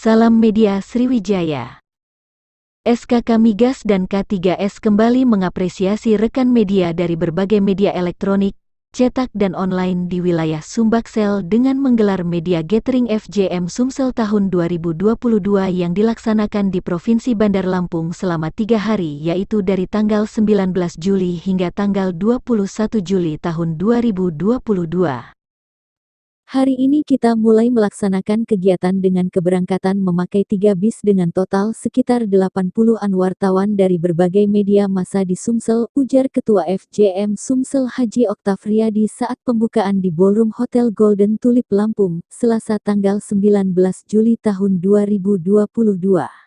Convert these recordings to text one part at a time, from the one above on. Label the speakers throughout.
Speaker 1: Salam Media Sriwijaya. SKK Migas dan K3S kembali mengapresiasi rekan media dari berbagai media elektronik, cetak dan online di wilayah Sumbaksel dengan menggelar Media Gathering FJM Sumsel tahun 2022 yang dilaksanakan di Provinsi Bandar Lampung selama 3 hari, yaitu dari tanggal 19 Juli hingga tanggal 21 Juli tahun 2022.
Speaker 2: Hari ini kita mulai melaksanakan kegiatan dengan keberangkatan memakai 3 bis dengan total sekitar 80-an wartawan dari berbagai media massa di Sumsel, ujar Ketua FJM Sumsel Haji Oktavriadi saat pembukaan di Ballroom Hotel Golden Tulip Lampung, Selasa tanggal 19 Juli tahun 2022.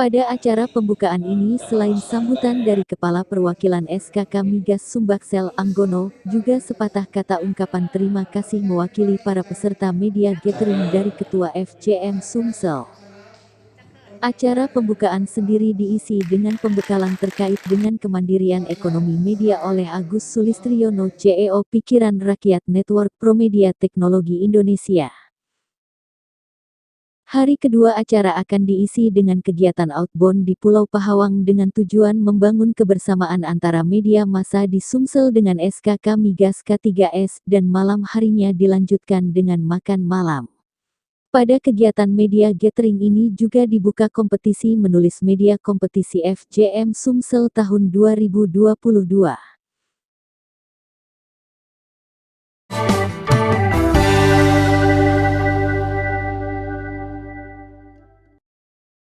Speaker 2: Pada acara pembukaan ini selain sambutan dari Kepala Perwakilan SKK Migas Sumbaksel Anggono, juga sepatah kata ungkapan terima kasih mewakili para peserta media gathering dari Ketua FJM Sumsel. Acara pembukaan sendiri diisi dengan pembekalan terkait dengan kemandirian ekonomi media oleh Agus Sulistriono CEO Pikiran Rakyat Network Promedia Teknologi Indonesia. Hari kedua acara akan diisi dengan kegiatan outbound di Pulau Pahawang dengan tujuan membangun kebersamaan antara media massa di Sumsel dengan SKK Migas K3S dan malam harinya dilanjutkan dengan makan malam. Pada kegiatan media gathering ini juga dibuka kompetisi menulis media kompetisi FJM Sumsel tahun 2022.